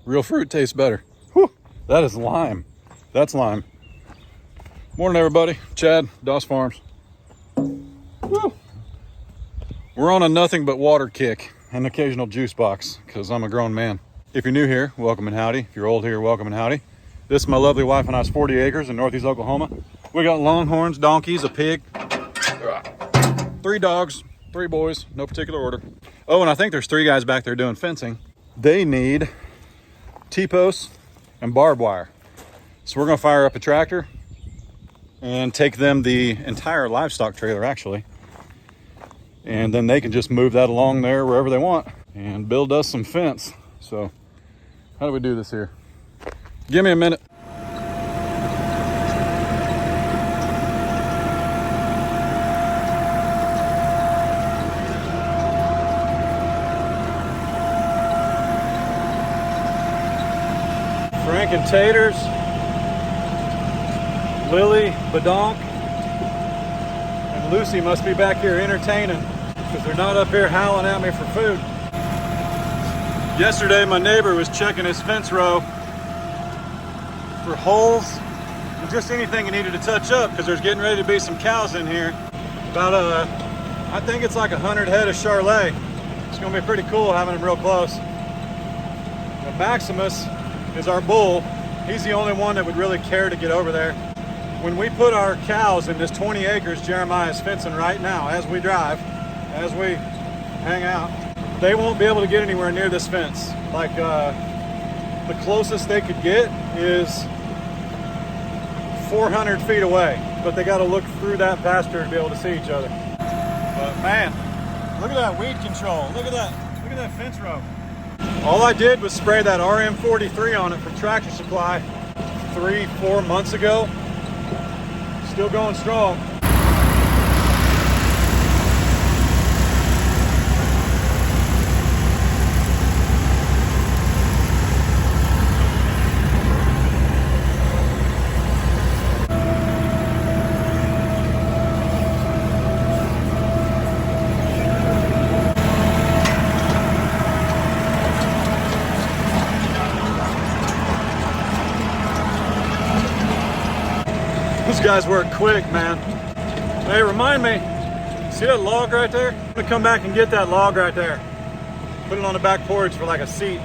Real fruit tastes better. Whew, that is lime. That's lime. Morning, everybody. Chad, Doss Farms. Woo. We're on a nothing but water kick, an occasional juice box, because I'm a grown man. If you're new here, welcome and howdy. If you're old here, welcome and howdy. This is my lovely wife and I's 40 acres in northeast Oklahoma. We got longhorns, donkeys, a pig, 3 dogs, 3 boys, no particular order. Oh, and I think there's 3 guys back there doing fencing. They need T-posts and barbed wire. So we're gonna fire up a tractor and take them the entire livestock trailer, actually. And then they can just move that along there wherever they want and build us some fence. So how do we do this here? Give me a minute. Frank and Taters, Lily, Badonk, and Lucy must be back here entertaining because they're not up here howling at me for food. Yesterday, my neighbor was checking his fence row for holes and just anything he needed to touch up because there's getting ready to be some cows in here. About I think it's like 100 head of Charolais. It's gonna be pretty cool having them real close. But Maximus is our bull. He's the only one that would really care to get over there. When we put our cows in this 20 acres Jeremiah's fencing right now, as we drive, as we hang out, they won't be able to get anywhere near this fence. Like the closest they could get is 400 feet away, but they got to look through that pasture to be able to see each other. But man, look at that weed control. Look at that fence row. All I did was spray that RM43 on it from Tractor Supply 3-4 months ago. Still going strong. These guys work quick, man. Hey, remind me, see that log right there? I'm gonna come back and get that log right there. Put it on the back porch for like a seat.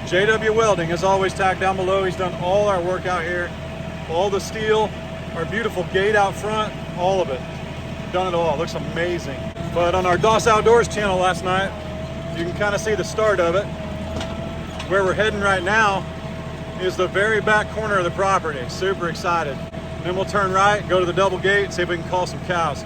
JW Welding is always tacked down below. He's done all our work out here. All the steel, our beautiful gate out front, all of it. Done it all, looks amazing. But on our Doss Outdoors channel last night, you can kind of see the start of it. Where we're heading right now is the very back corner of the property. Super excited. Then we'll turn right, go to the double gate, see if we can call some cows.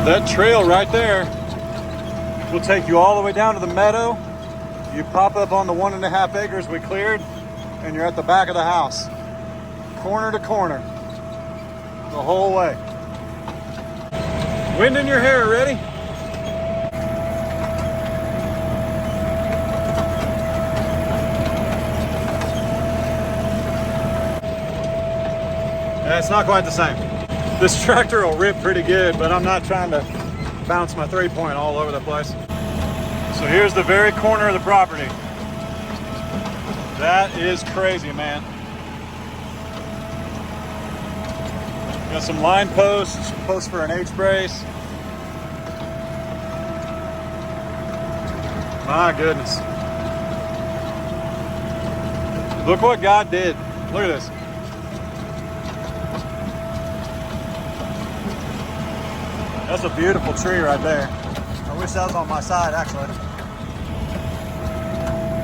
That trail right there will take you all the way down to the meadow. You pop up on the 1.5 acres we cleared, and you're at the back of the house. Corner to corner, the whole way. Wind in your hair, ready? Yeah, it's not quite the same. This tractor will rip pretty good, but I'm not trying to bounce my 3-point all over the place. So here's the very corner of the property. That is crazy, man. Got some line posts for an H-brace. My goodness. Look what God did. Look at this. That's a beautiful tree right there. I wish that was on my side, actually.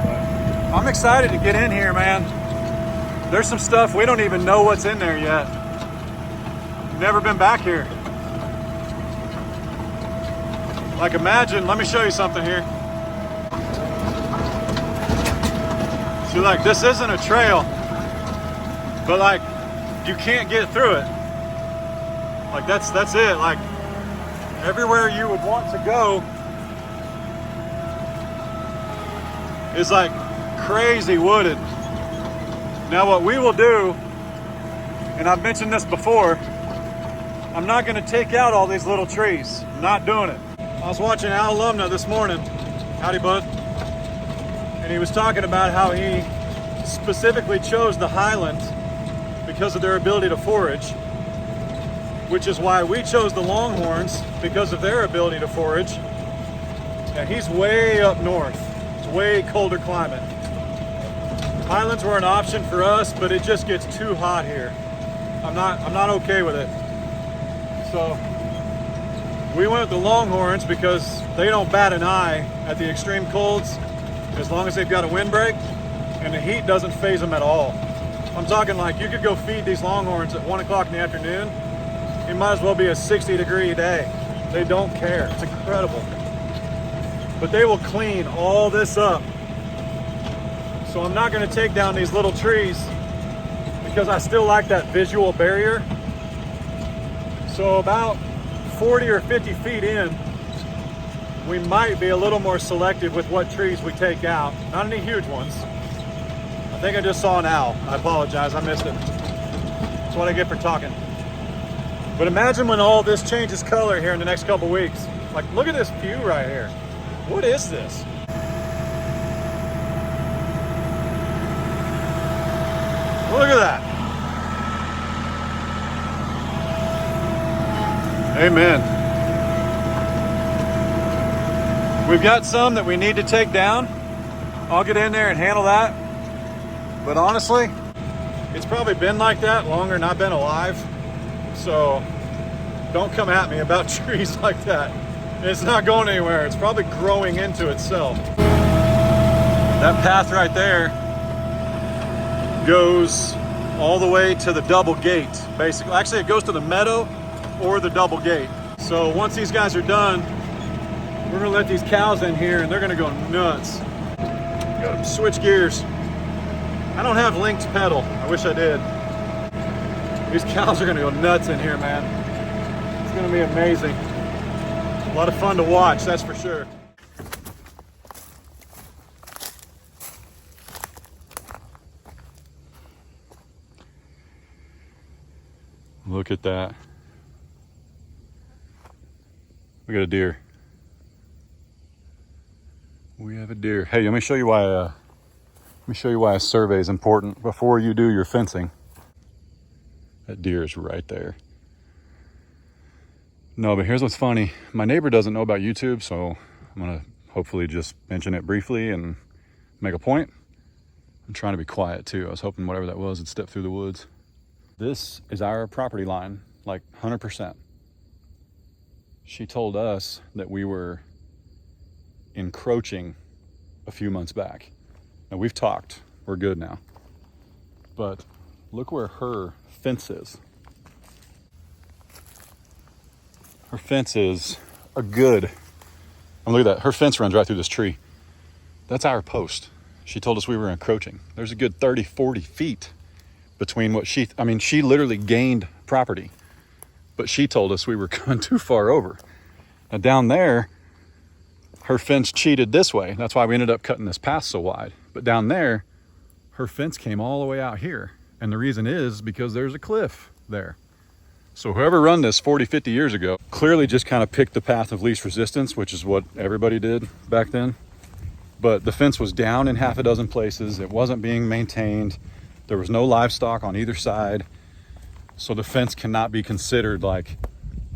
But I'm excited to get in here, man. There's some stuff we don't even know what's in there yet. Never been back here. Like imagine, let me show you something here. See, like this isn't a trail, but like you can't get through it. Like that's it. Like everywhere you would want to go is like crazy wooded. Now what we will do, and I've mentioned this before, I'm not gonna take out all these little trees. I'm not doing it. I was watching Al Alumna this morning, howdy bud, and he was talking about how he specifically chose the Highlands because of their ability to forage, which is why we chose the Longhorns because of their ability to forage. And he's way up north. It's way colder climate. Highlands were an option for us, but it just gets too hot here. I'm not okay with it. So we went with the Longhorns because they don't bat an eye at the extreme colds as long as they've got a windbreak, and the heat doesn't phase them at all. I'm talking like you could go feed these Longhorns at 1 o'clock in the afternoon. It might as well be a 60-degree day. They don't care. It's incredible. But they will clean all this up. So I'm not going to take down these little trees because I still like that visual barrier. So about 40 or 50 feet in, we might be a little more selective with what trees we take out. Not any huge ones. I think I just saw an owl. I apologize, I missed it. That's what I get for talking. But imagine when all this changes color here in the next couple weeks. Like, look at this view right here. What is this? Look at that. Amen. We've got some that we need to take down. I'll get in there and handle that. But honestly, it's probably been like that longer than I've been alive. So don't come at me about trees like that. It's not going anywhere. It's probably growing into itself. That path right there goes all the way to the double gate, basically. Actually, it goes to the meadow or the double gate. So once these guys are done, we're gonna let these cows in here and they're gonna go nuts. Gotta switch gears. I don't have linked pedal. I wish I did. These cows are gonna go nuts in here, man. It's gonna be amazing. A lot of fun to watch, that's for sure. Look at that. We got a deer. We have a deer. Hey, let me show you why a survey is important before you do your fencing. That deer is right there. No, but here's what's funny. My neighbor doesn't know about YouTube, so I'm gonna hopefully just mention it briefly and make a point. I'm trying to be quiet too. I was hoping whatever that was would step through the woods. This is our property line, like 100%. She told us that we were encroaching a few months back. Now we've talked, we're good now. But look where her fence is. Her fence is a good, look at that, her fence runs right through this tree. That's our post. She told us we were encroaching. There's a good 30, 40 feet between what she literally gained property, but she told us we were going too far over. Now down there, her fence cheated this way. That's why we ended up cutting this path so wide. But down there, her fence came all the way out here. And the reason is because there's a cliff there. So whoever run this 40, 50 years ago clearly just kind of picked the path of least resistance, which is what everybody did back then. But the fence was down in half a dozen places. It wasn't being maintained. There was no livestock on either side. So the fence cannot be considered like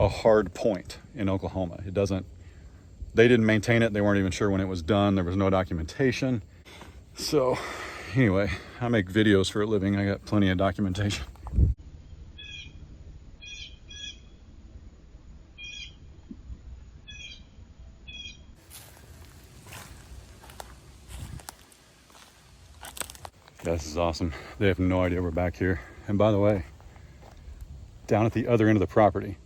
a hard point in Oklahoma. It doesn't, they didn't maintain it. They weren't even sure when it was done. There was no documentation. So anyway, I make videos for a living. I got plenty of documentation. This is awesome. They have no idea we're back here. And by the way, down at the other end of the property,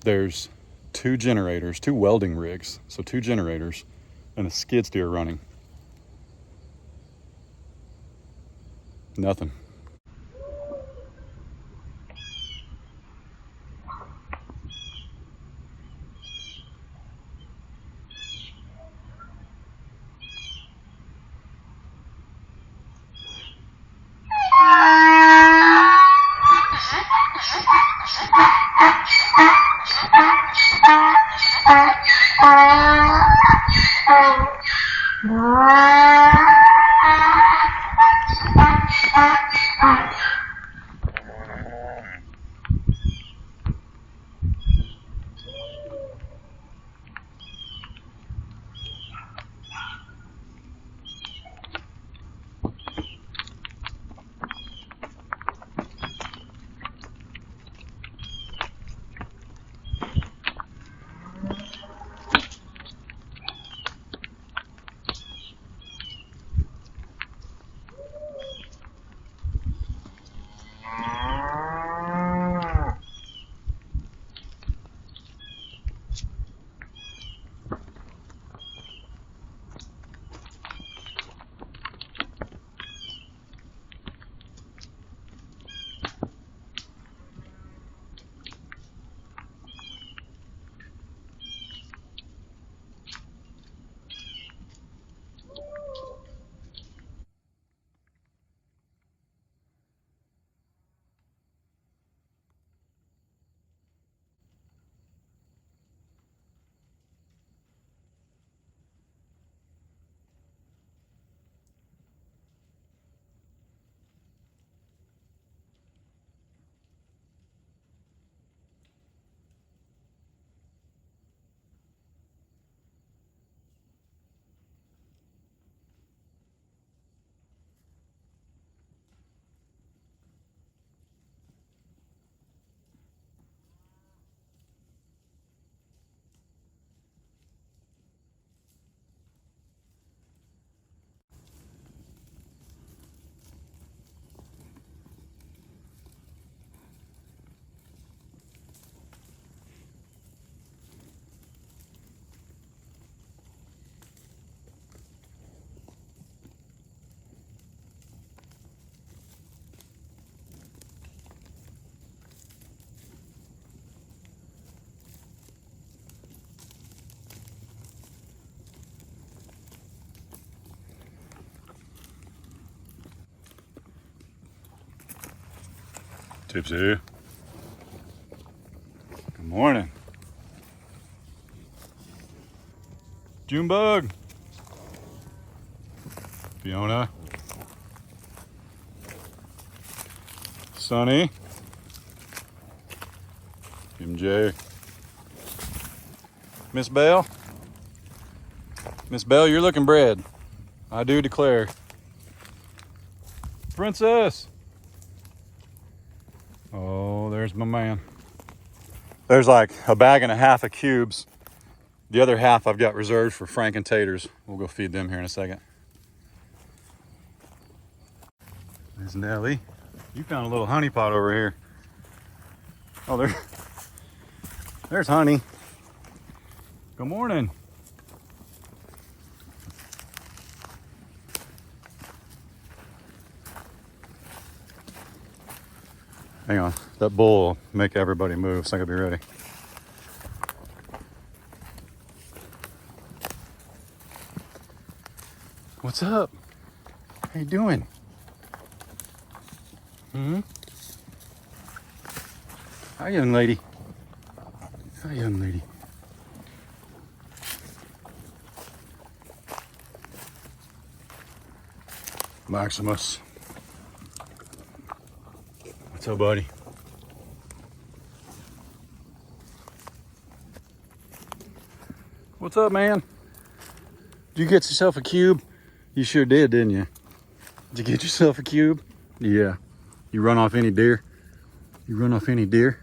there's 2 generators, 2 welding rigs. So 2 generators and a skid steer running. Nothing. Tipsy. Good morning. Junebug. Fiona. Sonny. MJ. Miss Belle. Miss Belle, you're looking bread. I do declare. Princess. Oh, there's my man. There's like a bag and a half of cubes. The other half I've got reserved for Frank and Taters. We'll go feed them here in a second. There's Nellie. You found a little honey pot over here. Oh, there's honey. Good morning. Hang on, that bull will make everybody move, so I gotta be ready. What's up? How you doing? Hi, young lady. Hi, young lady. Maximus. What's up, buddy? What's up, man? Did you get yourself a cube? You sure did, didn't you? Did you get yourself a cube? Yeah. You run off any deer? You run off any deer?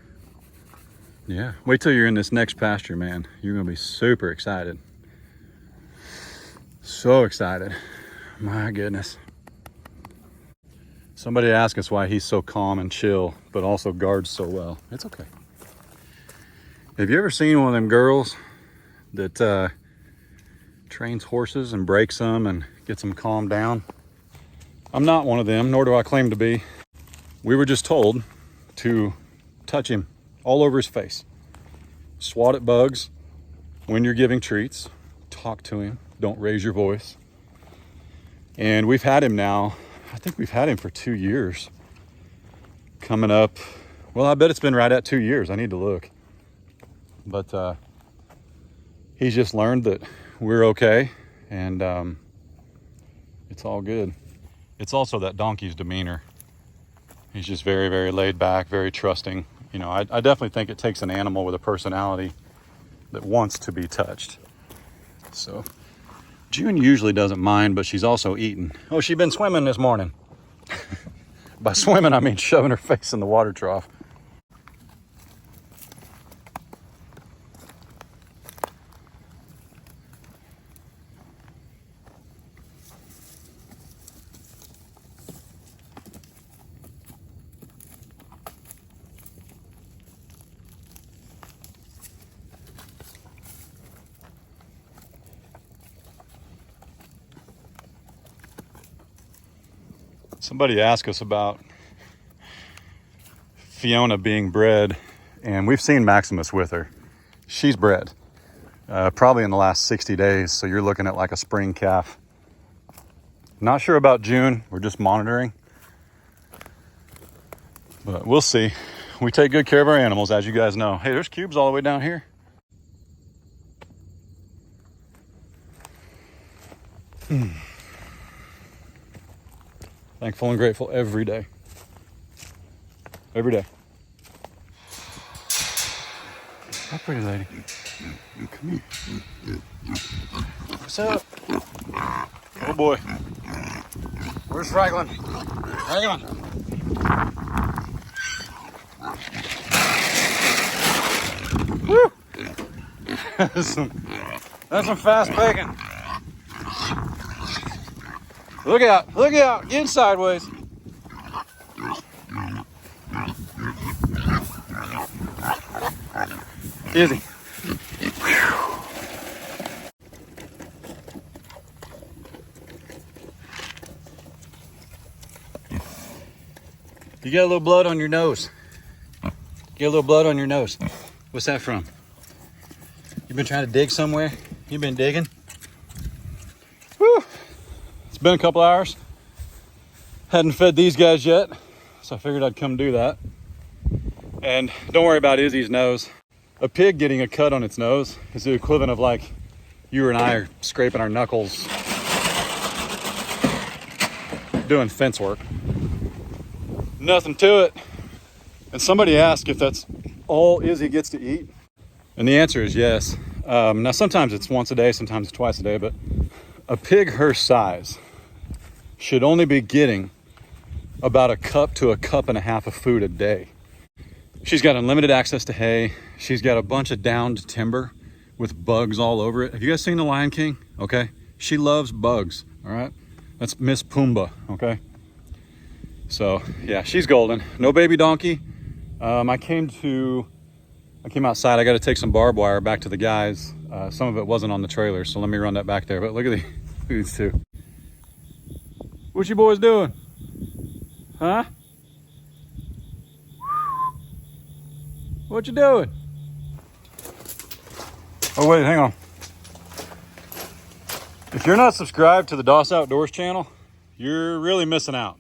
Yeah. Wait till you're in this next pasture, man. You're gonna be super excited. So excited. My goodness. Somebody asked us why he's so calm and chill, but also guards so well. It's okay. Have you ever seen one of them girls that trains horses and breaks them and gets them calmed down? I'm not one of them, nor do I claim to be. We were just told to touch him all over his face, swat at bugs when you're giving treats, talk to him, don't raise your voice. And we've had him now, I think we've had him for 2 years. Coming up, well, I bet it's been right at 2 years. I need to look. But he's just learned that we're okay, and it's all good. It's also that donkey's demeanor. He's just very, very laid back, very trusting. You know, I definitely think it takes an animal with a personality that wants to be touched. So June usually doesn't mind, but she's also eating. Oh, she's been swimming this morning. By swimming, I mean shoving her face in the water trough. Somebody asked us about Fiona being bred, and we've seen Maximus with her. She's bred, probably in the last 60 days, so you're looking at like a spring calf. Not sure about June, we're just monitoring. But we'll see. We take good care of our animals, as you guys know. Hey, there's cubes all the way down here. Thankful and grateful every day. Every day. Hi, pretty lady. Come here. What's up? Oh boy. Where's Franklin? Franklin. Woo! That's some fast bacon. Look out, getting sideways. Easy. You got a little blood on your nose. You got a little blood on your nose. What's that from? You been trying to dig somewhere? You been digging? Woo! It's been a couple hours. Hadn't fed these guys yet, so I figured I'd come do that. And don't worry about Izzy's nose. A pig getting a cut on its nose is the equivalent of like you and I are scraping our knuckles doing fence work. Nothing to it. And somebody asked if that's all Izzy gets to eat. And the answer is yes. Now sometimes it's once a day, sometimes it's twice a day, but a pig her size should only be getting about a cup to a cup and a half of food a day. She's got unlimited access to hay. She's got a bunch of downed timber with bugs all over it. Have you guys seen The Lion King? Okay. She loves bugs, all right? That's Miss Pumbaa, okay? So yeah, she's golden. No baby donkey. I came outside. I got to take some barbed wire back to the guys. Some of it wasn't on the trailer, so let me run that back there. But look at these two. What you boys doing? Huh? What you doing? Oh wait, hang on. If you're not subscribed to the Doss Outdoors channel, you're really missing out.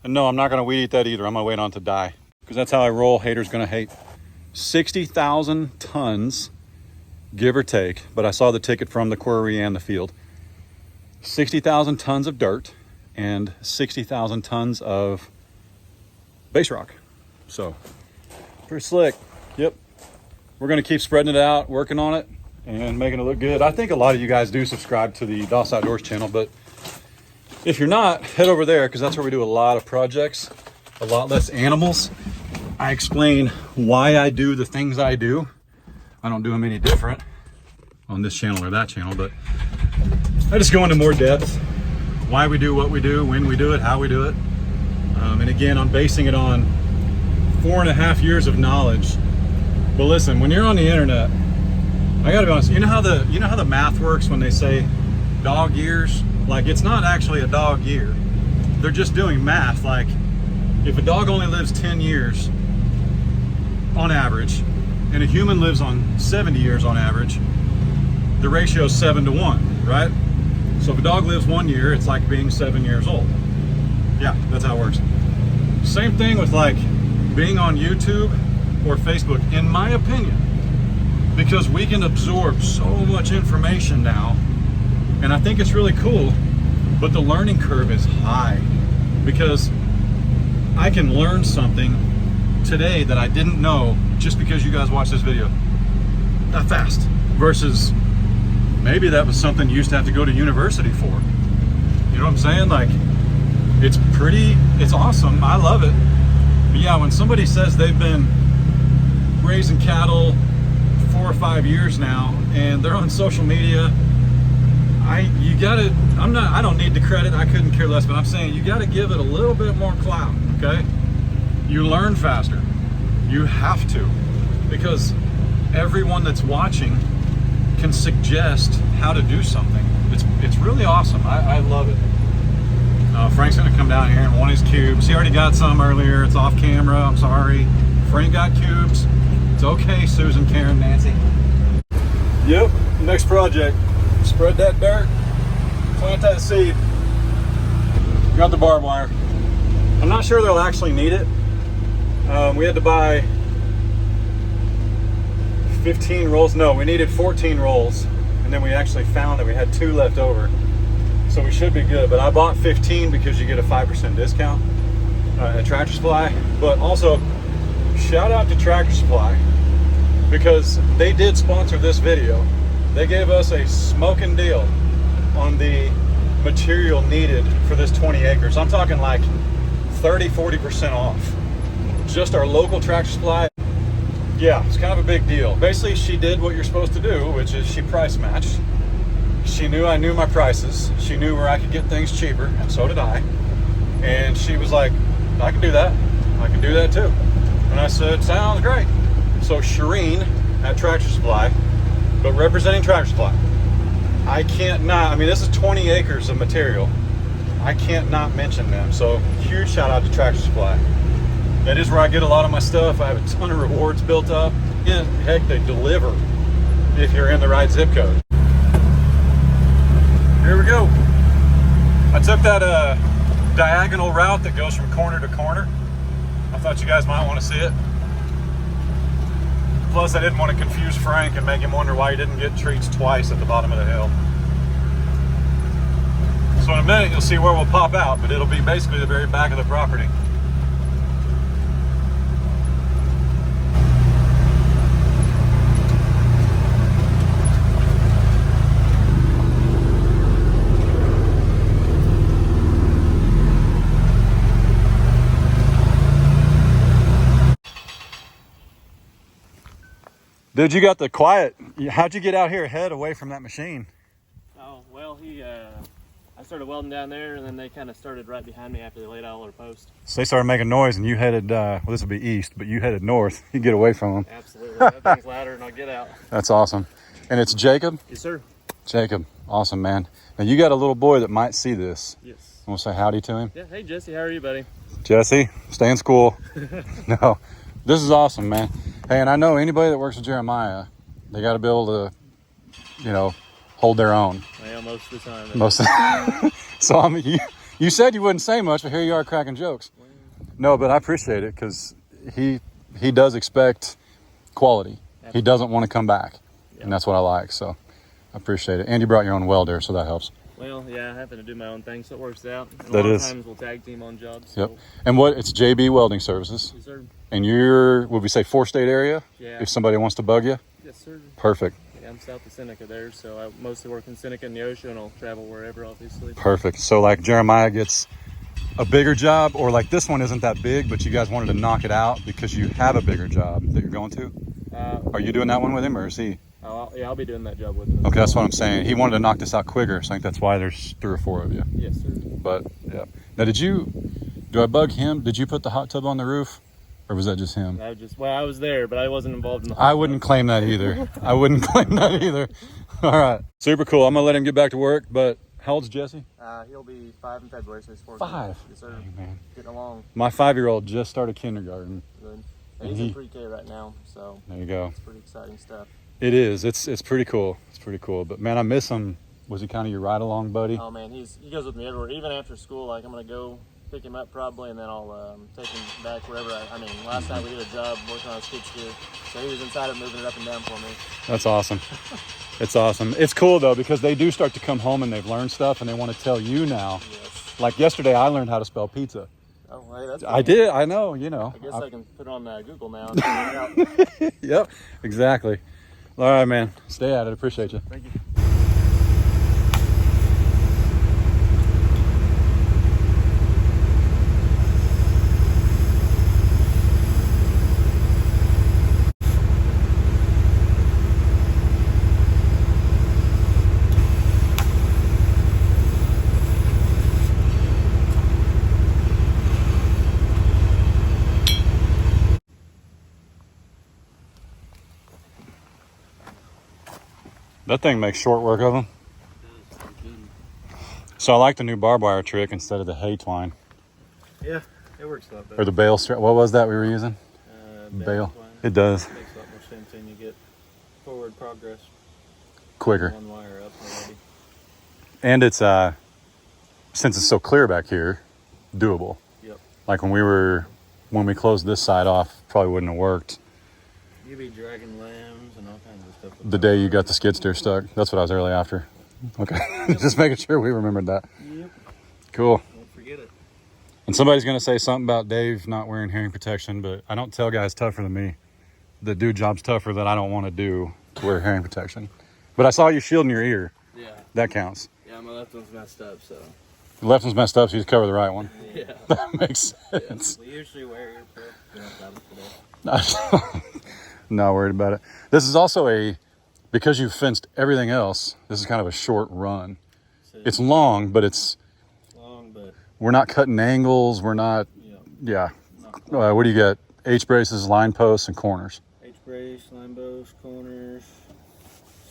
And no, I'm not gonna weed eat that either. I'm gonna wait on it to die, because that's how I roll. Haters gonna hate. 60,000 tons, give or take, but I saw the ticket from the quarry and the field. 60,000 tons of dirt and 60,000 tons of base rock. So pretty slick. Yep. We're gonna keep spreading it out, working on it, and making it look good. I think a lot of you guys do subscribe to the Doss Outdoors channel, but if you're not, head over there, because that's where we do a lot of projects, a lot less animals. I explain why I do the things I do. I don't do them any different on this channel or that channel, but I just go into more depth, why we do what we do, when we do it, how we do it. And again, I'm basing it on 4.5 years of knowledge But listen, when you're on the internet, I gotta be honest, you know how the math works when they say dog years? Like, it's not actually a dog year. They're just doing math. Like, if a dog only lives 10 years on average, and a human lives on 70 years on average, the ratio is 7 to 1, right? So if a dog lives 1 year, it's like being 7 years old. Yeah, that's how it works. Same thing with like being on YouTube or Facebook, in my opinion, because we can absorb so much information now, and I think it's really cool, but the learning curve is high, because I can learn something today that I didn't know just because you guys watched this video that fast, versus maybe that was something you used to have to go to university for. You know what I'm saying? Like, it's awesome. I love it. But yeah, when somebody says they've been raising cattle 4 or 5 years now and they're on social media, I don't need the credit, I couldn't care less, but I'm saying you gotta give it a little bit more clout, okay? You learn faster. You have to, because everyone that's watching can suggest how to do something. It's really awesome. I love it. Frank's gonna come down here and want his cubes. He already got some earlier. It's off camera. I'm sorry. Frank got cubes. It's okay, Susan, Karen, Nancy. Yep, next project. Spread that dirt, plant that seed. Got the barbed wire. I'm not sure they'll actually need it. We had to buy 15 rolls. No, we needed 14 rolls, and then we actually found that we had 2 left over, so we should be good. But I bought 15 because you get a 5% discount at Tractor Supply. But also, shout out to Tractor Supply, because they did sponsor this video. They gave us a smoking deal on the material needed for this 20 acres. I'm talking like 30-40% off. Just our local Tractor Supply. Yeah, it's kind of a big deal. Basically, she did what you're supposed to do, which is she price matched. She knew I knew my prices. She knew where I could get things cheaper, and so did I. And she was like, I can do that. I can do that too. And I said, sounds great. So Shireen at Tractor Supply, but representing Tractor Supply, I can't not, I mean, this is 20 acres of material. I can't not mention them. So huge shout out to Tractor Supply. That is where I get a lot of my stuff. I have a ton of rewards built up. And heck, they deliver if you're in the right zip code. Here we go. I took that diagonal route that goes from corner to corner. I thought you guys might want to see it. Plus, I didn't want to confuse Frank and make him wonder why he didn't get treats twice at the bottom of the hill. So in a minute, you'll see where we'll pop out, but it'll be basically the very back of the property. Dude, you got the quiet. How'd you get out here ahead, away from that machine? Oh, well, I started welding down there, and then they kind of started right behind me after they laid out all their posts. So they started making noise, and you headed, well, this will be east, but you headed north. You get away from them. Absolutely. That thing's louder, and I'll get out. That's awesome. And it's Jacob? Yes, sir. Jacob. Awesome, man. Now, you got a little boy that might see this. Yes. Want to say howdy to him? Yeah. Hey, Jesse. How are you, buddy? Jesse, stay in school. No, this is awesome, man. Hey, and I know anybody that works with Jeremiah, they got to be able to, you know, hold their own. Well, most of the time. Most of the So, I mean, you said you wouldn't say much, but here you are cracking jokes. Well, no, but I appreciate it, because he does expect quality. Absolutely. He doesn't want to come back, yep. And that's what I like, so I appreciate it. And you brought your own welder, so that helps. Well, yeah, I happen to do my own thing, so it works out. And that a lot is. of times we'll tag team on jobs. Yep. So. And it's JB Welding Services. Yes, sir. And you're, would we say 4-state area? Yeah. If somebody wants to bug you? Yes, sir. Perfect. Yeah, I'm south of Seneca there, so I mostly work in Seneca and Neosho, and I'll travel wherever, obviously. Perfect. So like Jeremiah gets a bigger job, or like this one isn't that big, but you guys wanted to knock it out because you have a bigger job that you're going to? Are you doing that one with him, or is he? Yeah, I'll be doing that job with him. Okay, that's what I'm saying. He wanted to knock this out quicker, so I think that's why there's 3 or 4 of you. Yes, sir. But, yeah. Now, do I bug him? Did you put the hot tub on the roof? Or was that just him? I was there, but I wasn't involved in the I wouldn't claim that either. I wouldn't claim that either. All right. Super cool. I'm going to let him get back to work, but how old's Jesse? He'll be 5 in February, so he's 4. 5? Yes, sir. Dang, man. Getting along. My 5-year-old just started kindergarten. Good. And he's in pre-K right now, so there you go. It's pretty exciting stuff. It is. It's pretty cool. It's pretty cool. But man, I miss him. Was he kind of your ride-along buddy? Oh man, he goes with me everywhere. Even after school, like I'm gonna go pick him up probably, and then I'll take him back wherever. Last night we did a job working on a skid steer, so he was inside it moving it up and down for me. That's awesome. It's awesome. It's cool though because they do start to come home and they've learned stuff and they want to tell you now. Yes. Like yesterday, I learned how to spell pizza. Oh, hey, that's cool. I did. I know. You know. I guess I can put it on Google now and figure it out. Yep. Exactly. All right, man. Stay at it. Appreciate you. Thank you. That thing makes short work of them. So I like the new barbed wire trick instead of the hay twine. Yeah, it works a lot better. Or the bale strap. What was that we were using? Bale. Twine. It does. It makes a lot more sense, and you get forward progress. Quicker. One wire up already. And it's since it's so clear back here, doable. Yep. Like when we closed this side off, probably wouldn't have worked. You'd be dragging lambs and all kinds of stuff. The day you got the skid steer stuck. That's what I was really after. Okay. Just making sure we remembered that. Yep. Cool. Don't forget it. And somebody's going to say something about Dave not wearing hearing protection, but I don't tell guys tougher than me that do jobs tougher that I don't want to do to wear hearing protection. But I saw you shielding your ear. Yeah. That counts. Yeah, my left one's messed up, so. The left one's messed up, so you just cover the right one. Yeah. That makes sense. Yeah. We usually wear ear prep. We don't have it today. Not worried about it. This is also because you've fenced everything else, this is kind of a short run. So It's long, but it's long, but we're not cutting angles. We're not, yeah. What do you got? H-braces, line posts, and corners. H-brace, line bows, corners,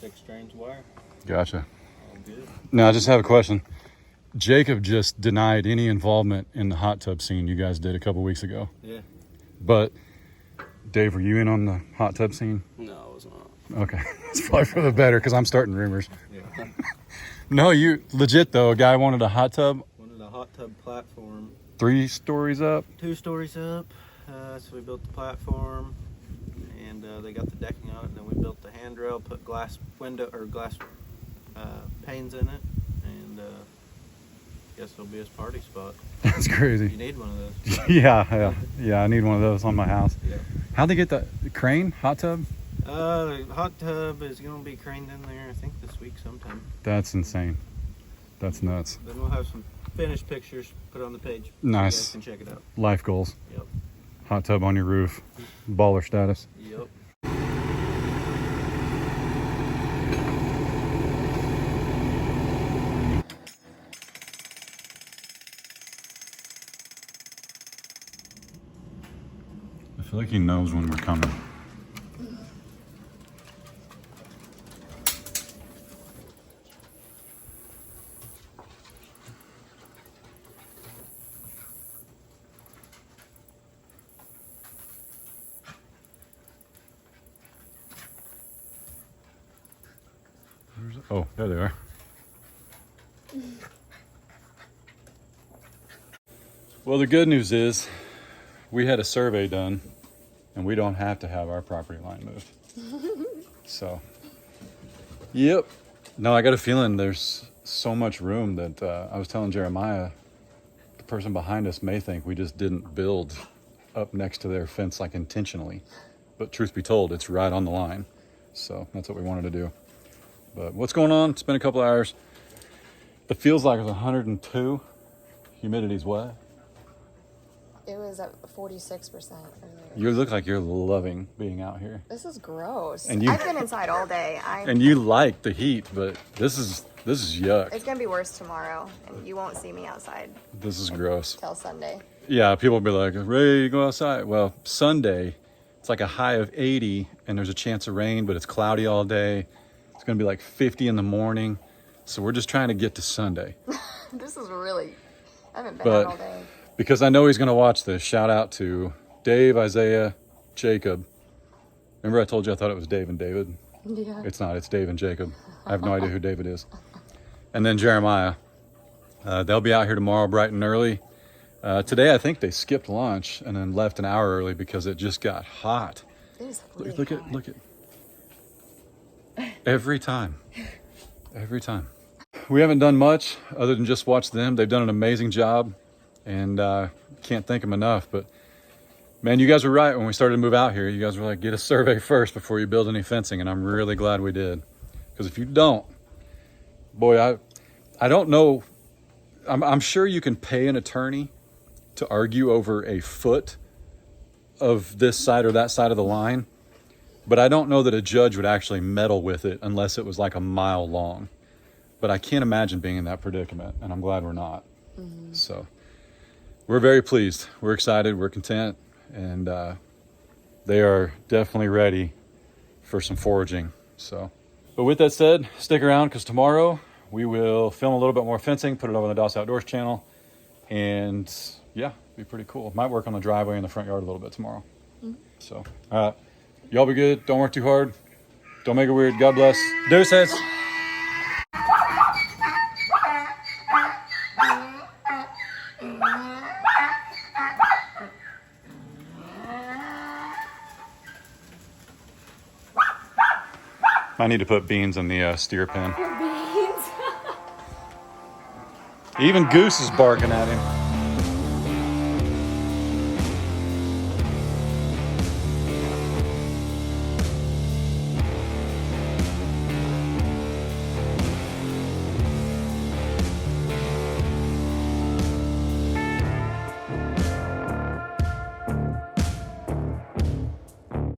6 strands of wire. Gotcha. All good. Now, I just have a question. Jacob just denied any involvement in the hot tub scene you guys did a couple weeks ago. Yeah. But, Dave, were you in on the hot tub scene? No, I was not. Okay. It's probably for the better because I'm starting rumors. Yeah. No, you legit though. A guy wanted a hot tub. Wanted a hot tub platform. 3 stories up. 2 stories up. So we built the platform, and they got the decking on it. And then we built the handrail, put glass panes in it, and guess it'll be his party spot. That's crazy. You need one of those. Yeah. I need one of those on my house. Yeah. How'd they get the crane hot tub? The hot tub is going to be craned in there, I think, this week sometime. That's insane. That's nuts. Then we'll have some finished pictures put on the page. Nice. You guys can check it out. Life goals. Yep. Hot tub on your roof. Baller status. Yep. I feel like he knows when we're coming. Oh, there they are. Well, the good news is we had a survey done and we don't have to have our property line moved. So, yep. No, I got a feeling there's so much room that I was telling Jeremiah, the person behind us may think we just didn't build up next to their fence like intentionally. But truth be told, it's right on the line. So that's what we wanted to do. But what's going on? It's been a couple hours. It feels like it's 102. Humidity's what? It was at 46% earlier. You look like you're loving being out here. This is gross. And I've been inside all day. And you like the heat, but this is yuck. It's gonna be worse tomorrow, and you won't see me outside This is gross. till Sunday. Yeah, people will be like, Ray, you go outside. Well, Sunday, it's like a high of 80 and there's a chance of rain, but it's cloudy all day. It's going to be like 50 in the morning. So we're just trying to get to Sunday. This is really, I haven't been But out all day. because I know he's going to watch this, shout out to Dave, Isaiah, Jacob. Remember I told you I thought it was Dave and David? Yeah. It's not, it's Dave and Jacob. I have no idea who David is. And then Jeremiah. They'll be out here tomorrow bright and early. Today I think they skipped lunch and then left an hour early because it just got hot. It is really Look hot. at every time. Every time. We haven't done much other than just watch them. They've done an amazing job and can't thank them enough. But man, you guys were right when we started to move out here. You guys were like, get a survey first before you build any fencing, and I'm really glad we did. Because if you don't, boy, I don't know. I'm sure you can pay an attorney to argue over a foot of this side or that side of the line, but I don't know that a judge would actually meddle with it unless it was like a mile long. But I can't imagine being in that predicament, and I'm glad we're not. Mm-hmm. So we're very pleased. We're excited. We're content, and they are definitely ready for some foraging. So, but with that said, stick around because tomorrow we will film a little bit more fencing, put it over on the Doss Outdoors channel, and yeah, be pretty cool. Might work on the driveway in the front yard a little bit tomorrow. Mm-hmm. So, y'all be good. Don't work too hard. Don't make it weird. God bless. Deuces. I need to put beans in the steer pen. Beans. Even Goose is barking at him.